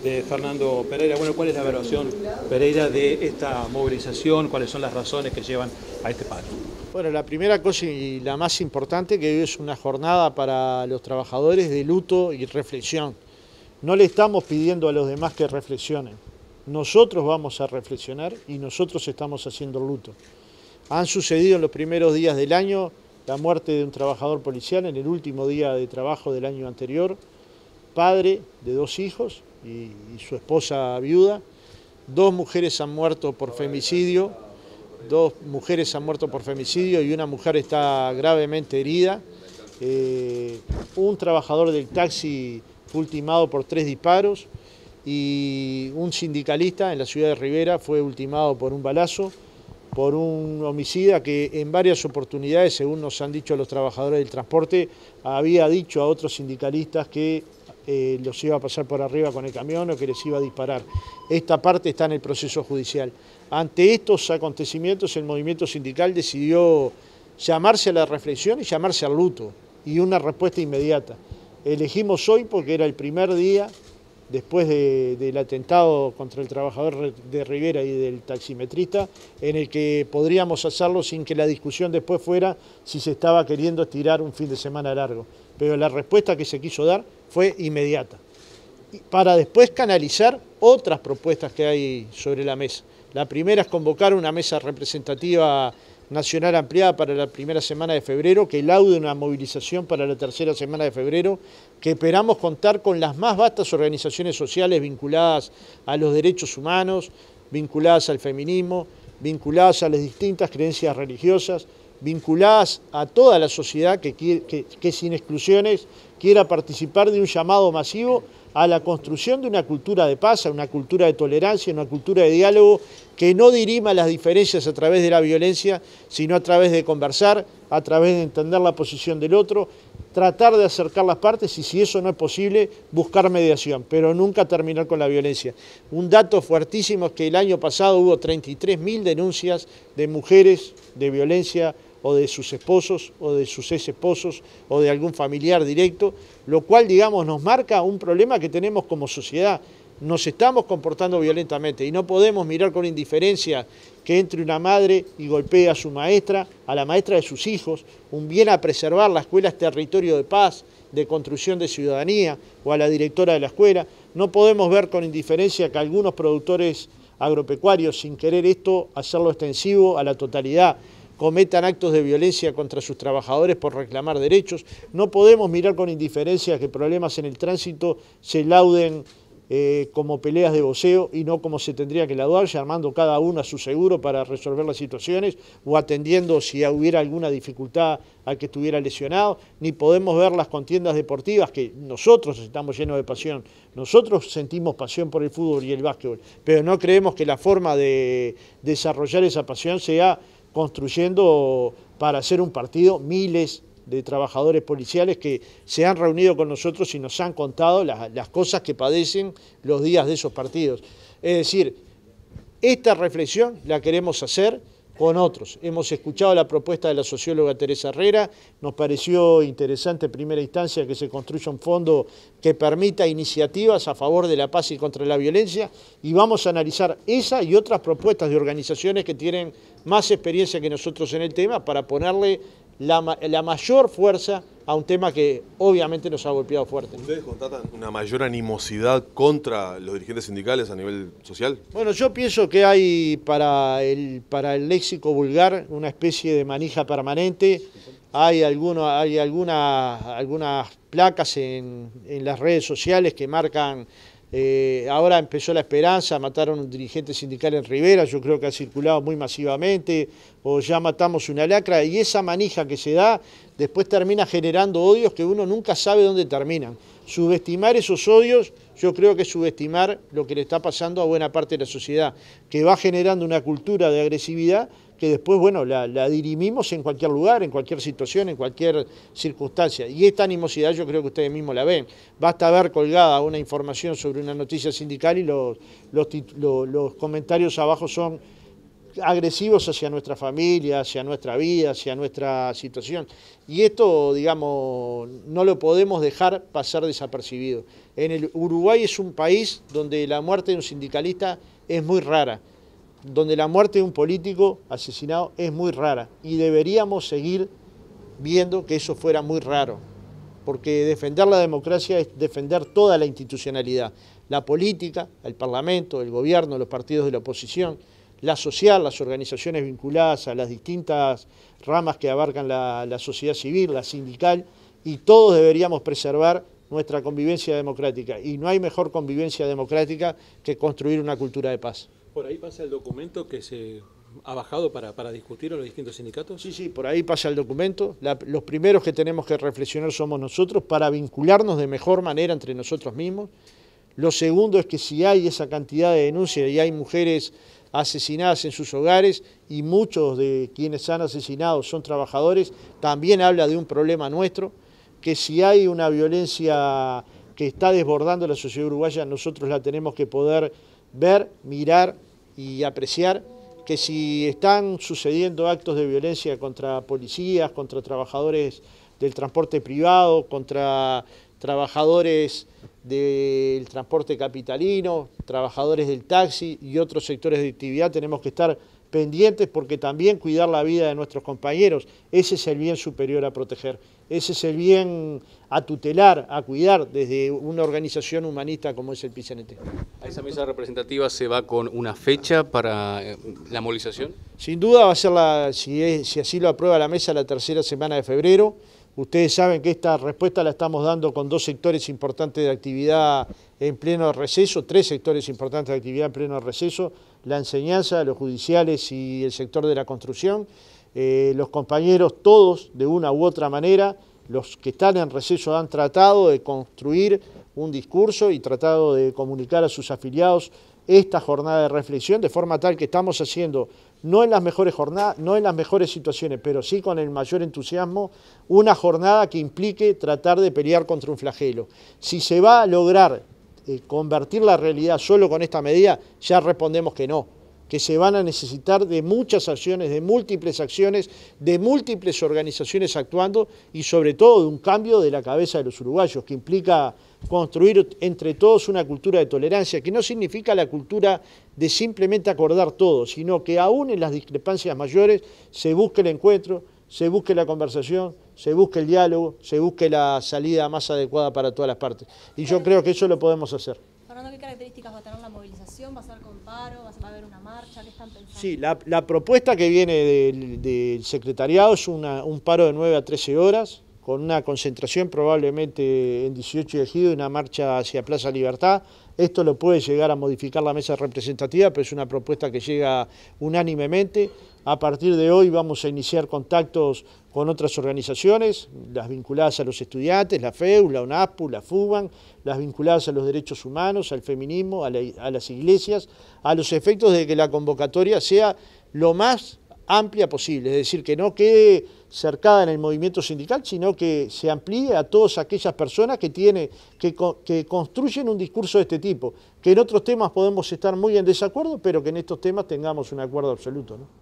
De Fernando Pereira. Bueno, ¿cuál es la evaluación, Pereira, de esta movilización? ¿Cuáles son las razones que llevan a este paro? Bueno, la primera cosa y la más importante, que hoy es una jornada para los trabajadores de luto y reflexión. No le estamos pidiendo a los demás que reflexionen. Nosotros vamos a reflexionar y nosotros estamos haciendo el luto. Han sucedido en los primeros días del año la muerte de un trabajador policial en el último día de trabajo del año anterior, padre de 2 hijos y su esposa viuda. 2 mujeres han muerto por femicidio, 2 mujeres han muerto por femicidio y una mujer está gravemente herida. Un trabajador del taxi fue ultimado por 3 disparos y un sindicalista en la ciudad de Rivera fue ultimado por un balazo, por un homicida que en varias oportunidades, según nos han dicho los trabajadores del transporte, había dicho a otros sindicalistas que los iba a pasar por arriba con el camión o que les iba a disparar. Esta parte está en el proceso judicial. Ante estos acontecimientos, el movimiento sindical decidió llamarse a la reflexión y llamarse al luto, y una respuesta inmediata. Elegimos hoy porque era el primer día después del atentado contra el trabajador de Rivera y del taximetrista, en el que podríamos hacerlo sin que la discusión después fuera si se estaba queriendo estirar un fin de semana largo. Pero la respuesta que se quiso dar fue inmediata, para después canalizar otras propuestas que hay sobre la mesa. La primera es convocar una mesa representativa nacional ampliada para la primera semana de febrero, que laude una movilización para la tercera semana de febrero, que esperamos contar con las más vastas organizaciones sociales vinculadas a los derechos humanos, vinculadas al feminismo, vinculadas a las distintas creencias religiosas, vinculadas a toda la sociedad que sin exclusiones quiera participar de un llamado masivo a la construcción de una cultura de paz, a una cultura de tolerancia, una cultura de diálogo que no dirima las diferencias a través de la violencia, sino a través de conversar, a través de entender la posición del otro, tratar de acercar las partes y si eso no es posible, buscar mediación, pero nunca terminar con la violencia. Un dato fuertísimo es que el año pasado hubo 33.000 denuncias de mujeres de violencia o de sus esposos, o de sus ex esposos, o de algún familiar directo, lo cual, digamos, nos marca un problema que tenemos como sociedad. Nos estamos comportando violentamente y no podemos mirar con indiferencia que entre una madre y golpee a su maestra, a la maestra de sus hijos, un bien a preservar. La escuela es territorio de paz, de construcción de ciudadanía, o a la directora de la escuela. No podemos ver con indiferencia que algunos productores agropecuarios, sin querer esto, hacerlo extensivo a la totalidad, cometan actos de violencia contra sus trabajadores por reclamar derechos. No podemos mirar con indiferencia que problemas en el tránsito se lauden como peleas de boxeo y no como se tendría que laudar, llamando cada uno a su seguro para resolver las situaciones o atendiendo si hubiera alguna dificultad al que estuviera lesionado. Ni podemos ver las contiendas deportivas, que nosotros estamos llenos de pasión. Nosotros sentimos pasión por el fútbol y el básquetbol, pero no creemos que la forma de desarrollar esa pasión sea construyendo para hacer un partido miles de trabajadores policiales que se han reunido con nosotros y nos han contado las cosas que padecen los días de esos partidos. Es decir, esta reflexión la queremos hacer con otros. Hemos escuchado la propuesta de la socióloga Teresa Herrera, nos pareció interesante en primera instancia que se construya un fondo que permita iniciativas a favor de la paz y contra la violencia, y vamos a analizar esa y otras propuestas de organizaciones que tienen más experiencia que nosotros en el tema para ponerle la mayor fuerza a un tema que obviamente nos ha golpeado fuerte. ¿Ustedes constatan una mayor animosidad contra los dirigentes sindicales a nivel social? Bueno, yo pienso que hay para el léxico vulgar una especie de manija permanente. Hay algunas placas en las redes sociales que marcan. Ahora empezó la esperanza, mataron a un dirigente sindical en Rivera, yo creo que ha circulado muy masivamente, o ya matamos una lacra, y esa manija que se da después termina generando odios que uno nunca sabe dónde terminan. Subestimar esos odios, yo creo que es subestimar lo que le está pasando a buena parte de la sociedad, que va generando una cultura de agresividad que después, bueno, la dirimimos en cualquier lugar, en cualquier situación, en cualquier circunstancia. Y esta animosidad yo creo que ustedes mismos la ven. Basta ver colgada una información sobre una noticia sindical y los comentarios abajo son agresivos hacia nuestra familia, hacia nuestra vida, hacia nuestra situación. Y esto, digamos, no lo podemos dejar pasar desapercibido. El Uruguay es un país donde la muerte de un sindicalista es muy rara, donde la muerte de un político asesinado es muy rara, y deberíamos seguir viendo que eso fuera muy raro, porque defender la democracia es defender toda la institucionalidad, la política, el parlamento, el gobierno, los partidos de la oposición, la social, las organizaciones vinculadas a las distintas ramas que abarcan la sociedad civil, la sindical, y todos deberíamos preservar nuestra convivencia democrática, y no hay mejor convivencia democrática que construir una cultura de paz. ¿Por ahí pasa el documento que se ha bajado para discutir a los distintos sindicatos? Sí, por ahí pasa el documento. Los primeros que tenemos que reflexionar somos nosotros para vincularnos de mejor manera entre nosotros mismos. Lo segundo es que si hay esa cantidad de denuncias y hay mujeres asesinadas en sus hogares y muchos de quienes han asesinado son trabajadores, también habla de un problema nuestro, que si hay una violencia que está desbordando la sociedad uruguaya, nosotros la tenemos que poder ver, mirar y apreciar, que si están sucediendo actos de violencia contra policías, contra trabajadores del transporte privado, contra trabajadores del transporte capitalino, trabajadores del taxi y otros sectores de actividad, tenemos que estar pendientes porque también cuidar la vida de nuestros compañeros, ese es el bien superior a proteger, ese es el bien a tutelar, a cuidar desde una organización humanista como es el PCNT. ¿A esa mesa representativa se va con una fecha para la movilización? Sin duda va a ser, si así lo aprueba la mesa, la tercera semana de febrero. Ustedes saben que esta respuesta la estamos dando con dos sectores importantes de actividad en pleno receso, tres sectores importantes de actividad en pleno receso, la enseñanza, los judiciales y el sector de la construcción. Los compañeros todos, de una u otra manera, los que están en receso han tratado de construir un discurso y tratado de comunicar a sus afiliados esta jornada de reflexión, de forma tal que estamos haciendo, no en las mejores jornadas, no en las mejores situaciones, pero sí con el mayor entusiasmo, una jornada que implique tratar de pelear contra un flagelo. Si se va a lograr convertir la realidad solo con esta medida, ya respondemos que no, que se van a necesitar de muchas acciones, de múltiples acciones, de múltiples organizaciones actuando y sobre todo de un cambio de la cabeza de los uruguayos, que implica construir entre todos una cultura de tolerancia, que no significa la cultura de simplemente acordar todo, sino que aún en las discrepancias mayores se busque el encuentro, se busque la conversación, se busque el diálogo, se busque la salida más adecuada para todas las partes. Y yo creo que eso lo podemos hacer. Fernando, ¿qué características va a tener la movilización? ¿Va a ser con paro? ¿Va a haber una marcha? ¿Qué están pensando? Sí, la propuesta que viene del secretariado es un paro de 9 a 13 horas, con una concentración probablemente en 18 de Ejido y una marcha hacia Plaza Libertad. Esto lo puede llegar a modificar la mesa representativa, pero es una propuesta que llega unánimemente. A partir de hoy vamos a iniciar contactos con otras organizaciones, las vinculadas a los estudiantes, la FEU, la UNASPU, la FUBAN, las vinculadas a los derechos humanos, al feminismo, a las iglesias, a los efectos de que la convocatoria sea lo más amplia posible, es decir, que no quede cercada en el movimiento sindical, sino que se amplíe a todas aquellas personas que construyen un discurso de este tipo, que en otros temas podemos estar muy en desacuerdo, pero que en estos temas tengamos un acuerdo absoluto, ¿no?